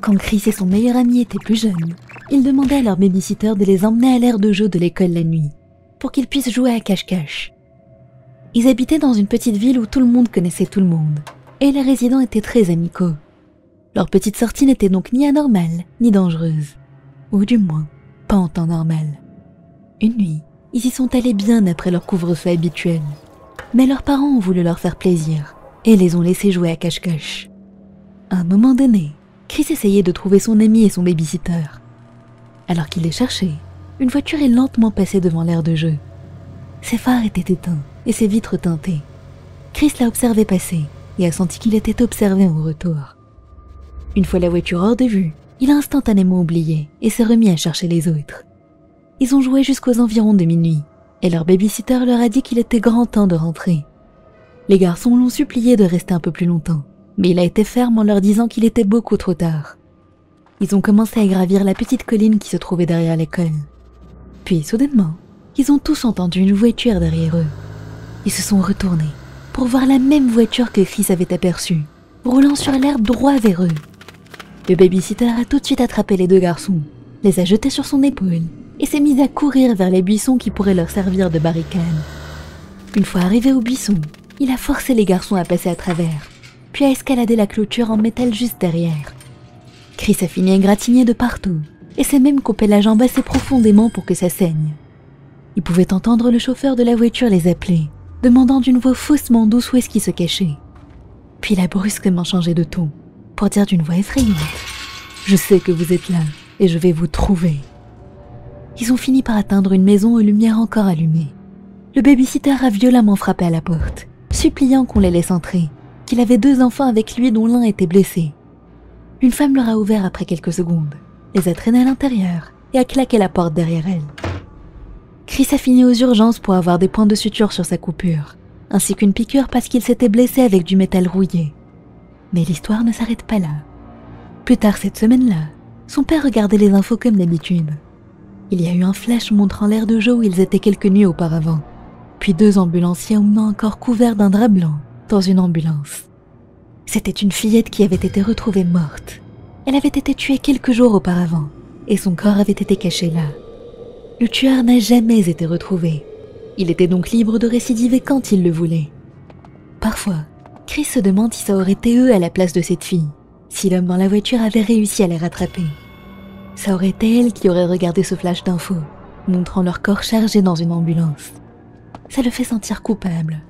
Quand Chris et son meilleur ami étaient plus jeunes, ils demandaient à leur babysitter de les emmener à l'aire de jeu de l'école la nuit, pour qu'ils puissent jouer à cache-cache. Ils habitaient dans une petite ville où tout le monde connaissait tout le monde, et les résidents étaient très amicaux. Leur petite sortie n'était donc ni anormale, ni dangereuse. Ou du moins, pas en temps normal. Une nuit, ils y sont allés bien après leur couvre-feu habituel. Mais leurs parents ont voulu leur faire plaisir, et les ont laissés jouer à cache-cache. À un moment donné, Chris essayait de trouver son ami et son babysitter. Alors qu'il les cherchait, une voiture est lentement passée devant l'aire de jeu. Ses phares étaient éteints et ses vitres teintées. Chris l'a observé passer et a senti qu'il était observé au retour. Une fois la voiture hors de vue, il a instantanément oublié et s'est remis à chercher les autres. Ils ont joué jusqu'aux environs de minuit et leur babysitter leur a dit qu'il était grand temps de rentrer. Les garçons l'ont supplié de rester un peu plus longtemps, mais il a été ferme en leur disant qu'il était beaucoup trop tard. Ils ont commencé à gravir la petite colline qui se trouvait derrière l'école. Puis, soudainement, ils ont tous entendu une voiture derrière eux. Ils se sont retournés pour voir la même voiture que Chris avait aperçue, roulant sur l'herbe droit vers eux. Le babysitter a tout de suite attrapé les deux garçons, les a jetés sur son épaule et s'est mis à courir vers les buissons qui pourraient leur servir de barricade. Une fois arrivé au buisson, il a forcé les garçons à passer à travers, puis a escaladé la clôture en métal juste derrière. Chris a fini égratigné de partout et s'est même coupé la jambe assez profondément pour que ça saigne. Il pouvait entendre le chauffeur de la voiture les appeler, demandant d'une voix faussement douce où est-ce qu'ils se cachaient. Puis il a brusquement changé de ton, pour dire d'une voix effrayante « Je sais que vous êtes là, et je vais vous trouver. » Ils ont fini par atteindre une maison aux lumières encore allumées. Le babysitter a violemment frappé à la porte, suppliant qu'on les laisse entrer, qu'il avait deux enfants avec lui dont l'un était blessé. Une femme leur a ouvert après quelques secondes, les a traînés à l'intérieur et a claqué la porte derrière elle. Chris a fini aux urgences pour avoir des points de suture sur sa coupure, ainsi qu'une piqûre parce qu'il s'était blessé avec du métal rouillé. Mais l'histoire ne s'arrête pas là. Plus tard cette semaine-là, son père regardait les infos comme d'habitude. Il y a eu un flash montrant l'aire de jeu où ils étaient quelques nuits auparavant, puis deux ambulanciers emmenant un corps couvert d'un drap blanc dans une ambulance. C'était une fillette qui avait été retrouvée morte. Elle avait été tuée quelques jours auparavant, et son corps avait été caché là. Le tueur n'a jamais été retrouvé. Il était donc libre de récidiver quand il le voulait. Parfois, Chris se demande si ça aurait été eux à la place de cette fille, si l'homme dans la voiture avait réussi à les rattraper. Ça aurait été elle qui aurait regardé ce flash d'infos, montrant leur corps chargé dans une ambulance. Ça le fait sentir coupable.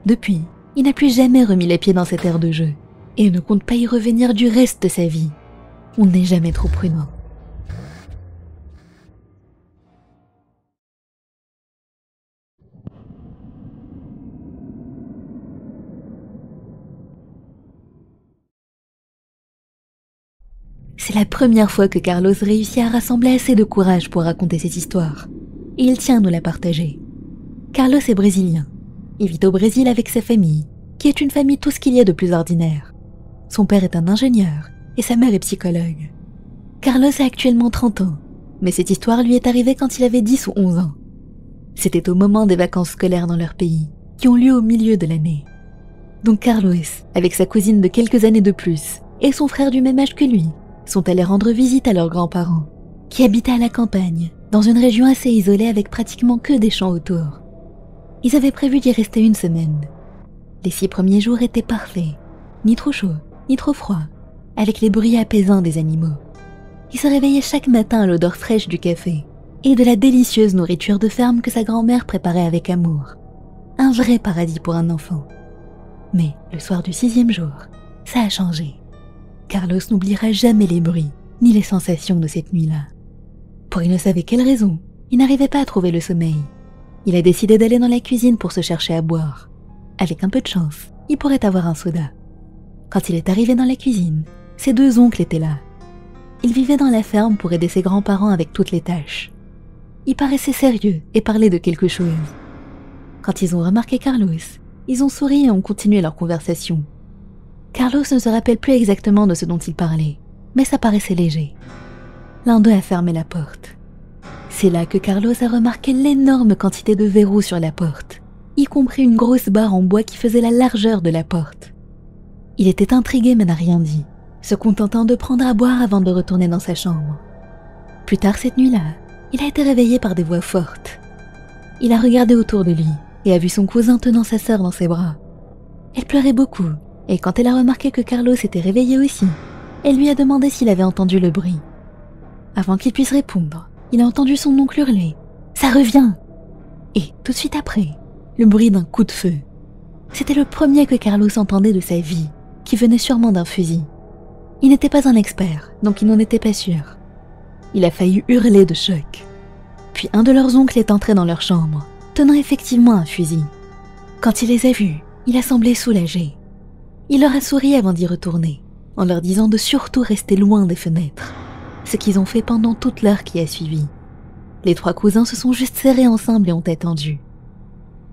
Depuis, il n'a plus jamais remis les pieds dans cette aire de jeu, et ne compte pas y revenir du reste de sa vie. On n'est jamais trop prudent. C'est la première fois que Carlos réussit à rassembler assez de courage pour raconter cette histoire. Et il tient à nous la partager. Carlos est brésilien. Il vit au Brésil avec sa famille, qui est une famille tout ce qu'il y a de plus ordinaire. Son père est un ingénieur et sa mère est psychologue. Carlos a actuellement 30 ans, mais cette histoire lui est arrivée quand il avait 10 ou 11 ans. C'était au moment des vacances scolaires dans leur pays, qui ont lieu au milieu de l'année. Donc Carlos, avec sa cousine de quelques années de plus, et son frère du même âge que lui, sont allés rendre visite à leurs grands-parents, qui habitaient à la campagne, dans une région assez isolée avec pratiquement que des champs autour. Ils avaient prévu d'y rester une semaine. Les 6 premiers jours étaient parfaits, ni trop chaud, ni trop froid, avec les bruits apaisants des animaux. Ils se réveillaient chaque matin à l'odeur fraîche du café et de la délicieuse nourriture de ferme que sa grand-mère préparait avec amour. Un vrai paradis pour un enfant. Mais le soir du 6e jour, ça a changé. Carlos n'oubliera jamais les bruits, ni les sensations de cette nuit-là. Pour il ne savait quelle raison, il n'arrivait pas à trouver le sommeil. Il a décidé d'aller dans la cuisine pour se chercher à boire. Avec un peu de chance, il pourrait avoir un soda. Quand il est arrivé dans la cuisine, ses 2 oncles étaient là. Ils vivaient dans la ferme pour aider ses grands-parents avec toutes les tâches. Ils paraissaient sérieux et parlaient de quelque chose. Quand ils ont remarqué Carlos, ils ont souri et ont continué leur conversation. Carlos ne se rappelle plus exactement de ce dont il parlait, mais ça paraissait léger. L'un d'eux a fermé la porte. C'est là que Carlos a remarqué l'énorme quantité de verrous sur la porte, y compris une grosse barre en bois qui faisait la largeur de la porte. Il était intrigué mais n'a rien dit, se contentant de prendre à boire avant de retourner dans sa chambre. Plus tard cette nuit-là, il a été réveillé par des voix fortes. Il a regardé autour de lui et a vu son cousin tenant sa sœur dans ses bras. Elle pleurait beaucoup, et quand elle a remarqué que Carlos s'était réveillé aussi, elle lui a demandé s'il avait entendu le bruit. Avant qu'il puisse répondre, il a entendu son oncle hurler « Ça revient !» Et tout de suite après, le bruit d'un coup de feu. C'était le premier que Carlos entendait de sa vie, qui venait sûrement d'un fusil. Il n'était pas un expert, donc il n'en était pas sûr. Il a failli hurler de choc. Puis un de leurs oncles est entré dans leur chambre, tenant effectivement un fusil. Quand il les a vus, il a semblé soulagé. Il leur a souri avant d'y retourner, en leur disant de surtout rester loin des fenêtres, ce qu'ils ont fait pendant toute l'heure qui a suivi. Les 3 cousins se sont juste serrés ensemble et ont attendu.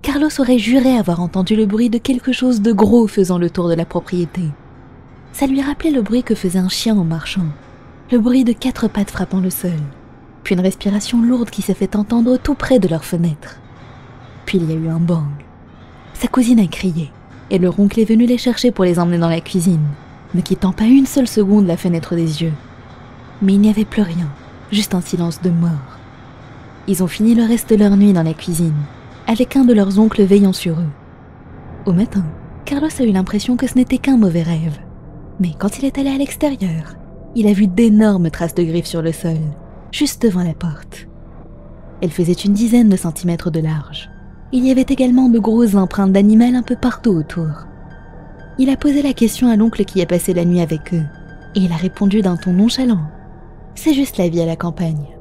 Carlos aurait juré avoir entendu le bruit de quelque chose de gros faisant le tour de la propriété. Ça lui rappelait le bruit que faisait un chien en marchant, le bruit de 4 pattes frappant le sol, puis une respiration lourde qui s'est fait entendre tout près de leur fenêtre. Puis il y a eu un bang. Sa cousine a crié, et leur oncle est venu les chercher pour les emmener dans la cuisine, ne quittant pas une seule seconde la fenêtre des yeux. Mais il n'y avait plus rien, juste un silence de mort. Ils ont fini le reste de leur nuit dans la cuisine, avec un de leurs oncles veillant sur eux. Au matin, Carlos a eu l'impression que ce n'était qu'un mauvais rêve. Mais quand il est allé à l'extérieur, il a vu d'énormes traces de griffes sur le sol, juste devant la porte. Elles faisaient une dizaine de centimètres de large. Il y avait également de grosses empreintes d'animal un peu partout autour. Il a posé la question à l'oncle qui a passé la nuit avec eux, et il a répondu d'un ton nonchalant. C'est juste la vie à la campagne.